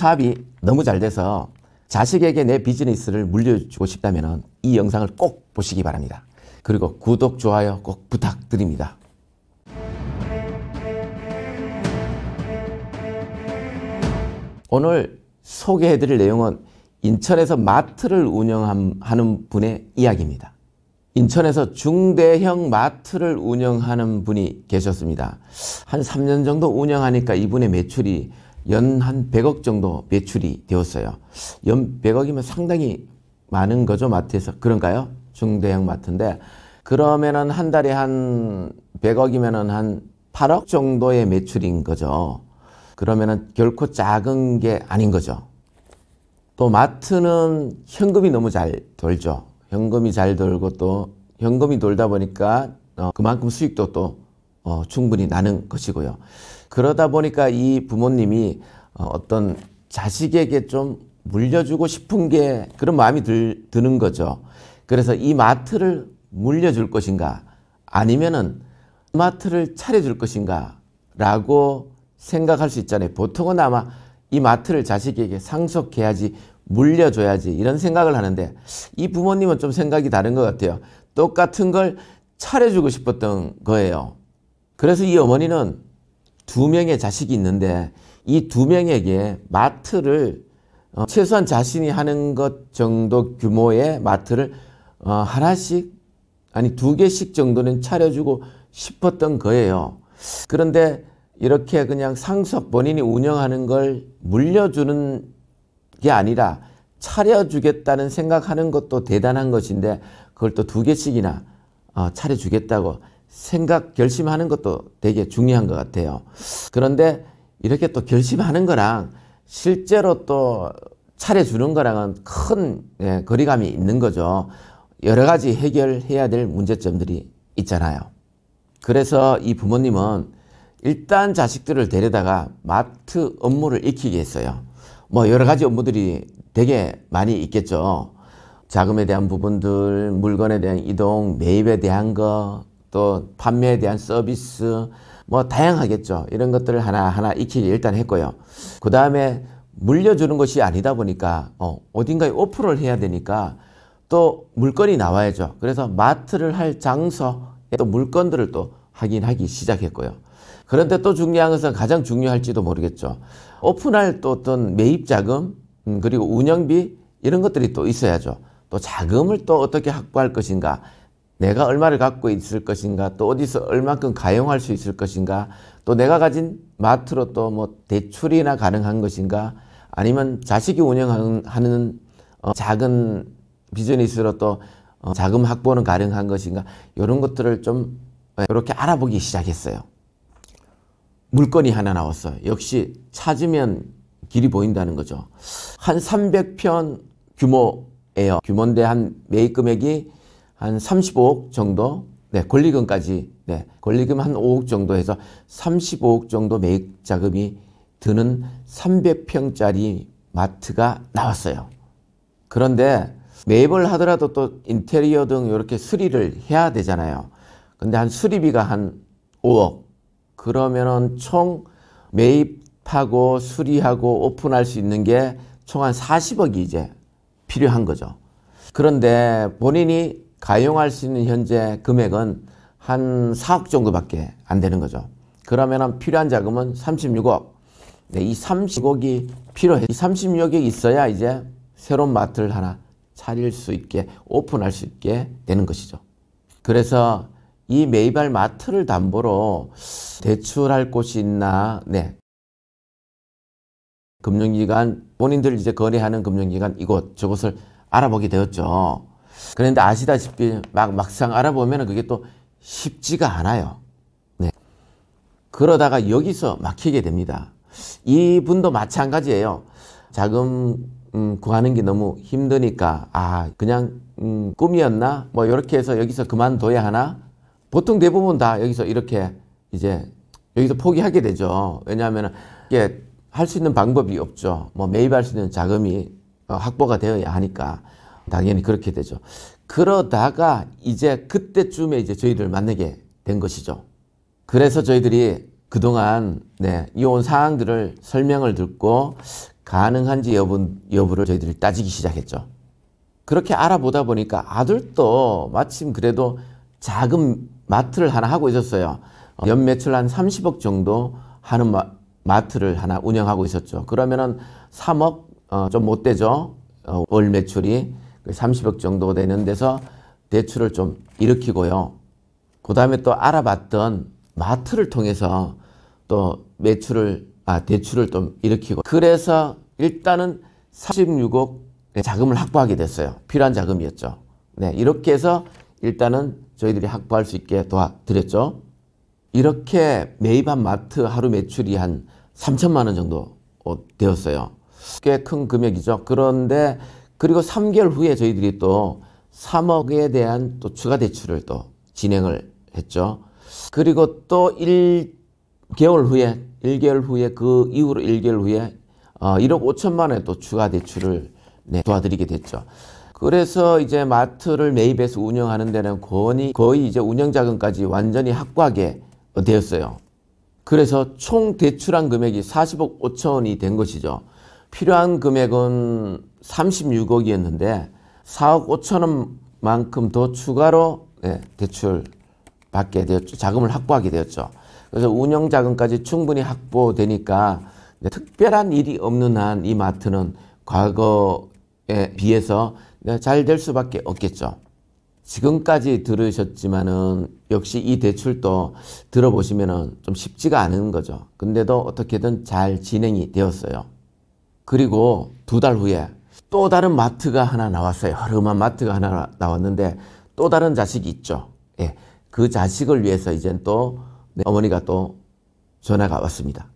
사업이 너무 잘 돼서 자식에게 내 비즈니스를 물려주고 싶다면 이 영상을 꼭 보시기 바랍니다. 그리고 구독, 좋아요 꼭 부탁드립니다. 오늘 소개해드릴 내용은 인천에서 마트를 운영하는 분의 이야기입니다. 인천에서 중대형 마트를 운영하는 분이 계셨습니다. 한 3년 정도 운영하니까 이분의 매출이 연 한 100억 정도 매출이 되었어요. 연 100억이면 상당히 많은 거죠, 마트에서. 그런가요? 중대형 마트인데 그러면은 한 달에 한 100억이면은 한 8억 정도의 매출인 거죠. 그러면은 결코 작은 게 아닌 거죠. 또 마트는 현금이 너무 잘 돌죠. 현금이 잘 돌고 또 현금이 돌다 보니까 그만큼 수익도 또 충분히 나는 것이고요. 그러다 보니까 이 부모님이 어떤 자식에게 좀 물려주고 싶은 게 그런 마음이 드는 거죠. 그래서 이 마트를 물려줄 것인가 아니면은 마트를 차려줄 것인가 라고 생각할 수 있잖아요. 보통은 아마 이 마트를 자식에게 상속해야지 물려줘야지 이런 생각을 하는데 이 부모님은 좀 생각이 다른 것 같아요. 똑같은 걸 차려주고 싶었던 거예요. 그래서 이 어머니는 2명의 자식이 있는데 이 2명에게 마트를 최소한 자신이 하는 것 정도 규모의 마트를 하나씩 아니 2개씩 정도는 차려주고 싶었던 거예요. 그런데 이렇게 그냥 상속 본인이 운영하는 걸 물려주는 게 아니라 차려주겠다는 생각하는 것도 대단한 것인데 그걸 또 2개씩이나 차려주겠다고 결심하는 것도 되게 중요한 것 같아요. 그런데 이렇게 또 결심하는 거랑 실제로 또 차려주는 거랑은 큰 거리감이 있는 거죠. 여러 가지 해결해야 될 문제점들이 있잖아요. 그래서 이 부모님은 일단 자식들을 데려다가 마트 업무를 익히게 했어요. 뭐 여러 가지 업무들이 되게 많이 있겠죠. 자금에 대한 부분들, 물건에 대한 이동, 매입에 대한 거, 또 판매에 대한 서비스, 뭐 다양하겠죠. 이런 것들을 하나하나 익히기 일단 했고요. 그 다음에 물려주는 것이 아니다 보니까 어딘가에 오픈을 해야 되니까 또 물건이 나와야죠. 그래서 마트를 할 장소에 또 물건들을 또 확인하기 시작했고요. 그런데 또 중요한 것은 가장 중요할지도 모르겠죠. 오픈할 또 어떤 매입 자금, 그리고 운영비 이런 것들이 또 있어야죠. 또 자금을 또 어떻게 확보할 것인가, 내가 얼마를 갖고 있을 것인가, 또 어디서 얼만큼 가용할 수 있을 것인가, 또 내가 가진 마트로 또 뭐 대출이나 가능한 것인가, 아니면 자식이 운영하는 작은 비즈니스로 또 자금 확보는 가능한 것인가, 이런 것들을 좀 이렇게 알아보기 시작했어요. 물건이 하나 나왔어요. 역시 찾으면 길이 보인다는 거죠. 한 300평 규모예요. 규모인데 한 매입 금액이 한 35억 정도, 권리금까지, 권리금 한 5억 정도 해서 35억 정도 매입 자금이 드는 300평짜리 마트가 나왔어요. 그런데 매입을 하더라도 또 인테리어 등 이렇게 수리를 해야 되잖아요. 근데 한 수리비가 한 5억. 그러면은 총 매입하고 수리하고 오픈할 수 있는 게 총 한 40억이 이제 필요한 거죠. 그런데 본인이 가용할 수 있는 현재 금액은 한 4억 정도밖에 안 되는 거죠. 그러면 필요한 자금은 36억. 이 36억이 필요해. 이 36억이 있어야 이제 새로운 마트를 하나 차릴 수 있게, 오픈할 수 있게 되는 것이죠. 그래서 이 매입할 마트를 담보로 대출할 곳이 있나, 금융기관, 본인들 이제 거래하는 금융기관 이곳, 저곳을 알아보게 되었죠. 그런데 아시다시피 막상 알아보면 그게 또 쉽지가 않아요. 그러다가 여기서 막히게 됩니다. 이분도 마찬가지예요. 자금 구하는 게 너무 힘드니까 그냥 꿈이었나? 뭐 이렇게 해서 여기서 그만둬야 하나? 보통 대부분 다 여기서 이렇게 이제 여기서 포기하게 되죠. 왜냐하면 이게 할 수 있는 방법이 없죠. 뭐 매입할 수 있는 자금이 확보가 되어야 하니까 당연히 그렇게 되죠. 그러다가 이제 그때쯤에 이제 저희를 만나게 된 것이죠. 그래서 저희들이 그동안 이혼 사항들을 설명을 듣고 가능한지 여부를 저희들이 따지기 시작했죠. 그렇게 알아보다 보니까 아들도 마침 그래도 작은 마트를 하나 하고 있었어요. 연 매출 한 30억 정도 하는 마트를 하나 운영하고 있었죠. 그러면은 3억 좀 못 되죠. 월 매출이 30억 정도 되는 데서 대출을 좀 일으키고요. 그 다음에 또 알아봤던 마트를 통해서 또 대출을 좀 일으키고, 그래서 일단은 36억 자금을 확보하게 됐어요. 필요한 자금이었죠. 이렇게 해서 일단은 저희들이 확보할 수 있게 도와드렸죠. 이렇게 매입한 마트 하루 매출이 한 3천만 원 정도 되었어요. 꽤 큰 금액이죠. 그런데 그리고 3개월 후에 저희들이 또 3억에 대한 또 추가 대출을 또 진행을 했죠. 그리고 또 1개월 후에 그 이후로 1개월 후에 1억 5천만 원의 또 추가 대출을 도와드리게 됐죠. 그래서 이제 마트를 매입해서 운영하는 데는 거의 이제 운영자금까지 완전히 확보하게 되었어요. 그래서 총 대출한 금액이 40억 5천이 된 것이죠. 필요한 금액은 36억이었는데 4억 5천 원만큼 더 추가로 대출 받게 되었죠. 자금을 확보하게 되었죠. 그래서 운영자금까지 충분히 확보되니까 특별한 일이 없는 한 이 마트는 과거에 비해서 잘 될 수밖에 없겠죠. 지금까지 들으셨지만은 역시 이 대출도 들어보시면은 좀 쉽지가 않은 거죠. 근데도 어떻게든 잘 진행이 되었어요. 그리고 2달 후에 또 다른 마트가 하나 나왔어요. 허름한 마트가 하나 나왔는데 또 다른 자식이 있죠. 그 자식을 위해서 이젠 또 어머니가 또 전화가 왔습니다.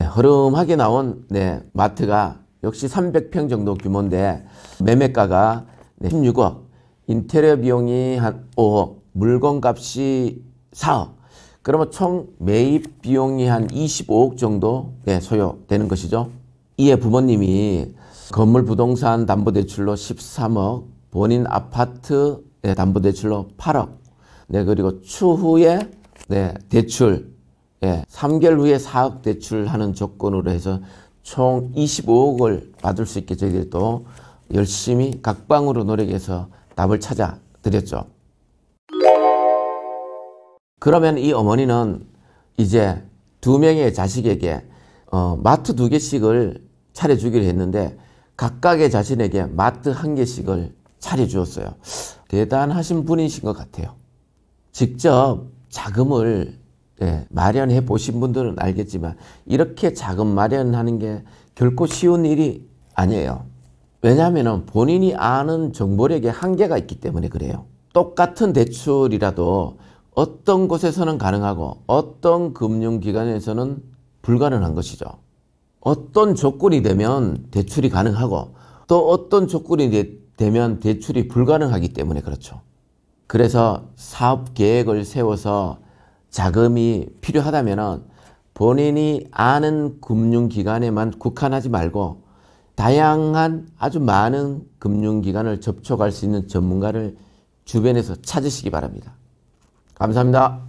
허름하게 나온 마트가 역시 300평 정도 규모인데 매매가가 16억, 인테리어 비용이 한 5억, 물건값이 4억. 그러면 총 매입 비용이 한 25억 정도 소요되는 것이죠. 이에 부모님이 건물 부동산 담보대출로 13억, 본인 아파트 담보대출로 8억, 그리고 추후에 대출, 3개월 후에 4억 대출하는 조건으로 해서 총 25억을 받을 수 있게 저희들이 또 열심히 각방으로 노력해서 답을 찾아 드렸죠. 그러면 이 어머니는 이제 2명의 자식에게 마트 2개씩을 차려주기로 했는데 각각의 자신에게 마트 1개씩을 차려주었어요. 대단하신 분이신 것 같아요. 직접 자금을 마련해 보신 분들은 알겠지만 이렇게 자금 마련하는 게 결코 쉬운 일이 아니에요. 왜냐하면 본인이 아는 정보력에 한계가 있기 때문에 그래요. 똑같은 대출이라도 어떤 곳에서는 가능하고 어떤 금융기관에서는 불가능한 것이죠. 어떤 조건이 되면 대출이 가능하고 또 어떤 조건이 되면 대출이 불가능하기 때문에 그렇죠. 그래서 사업 계획을 세워서 자금이 필요하다면 본인이 아는 금융기관에만 국한하지 말고 다양한 아주 많은 금융기관을 접촉할 수 있는 전문가를 주변에서 찾으시기 바랍니다. 감사합니다.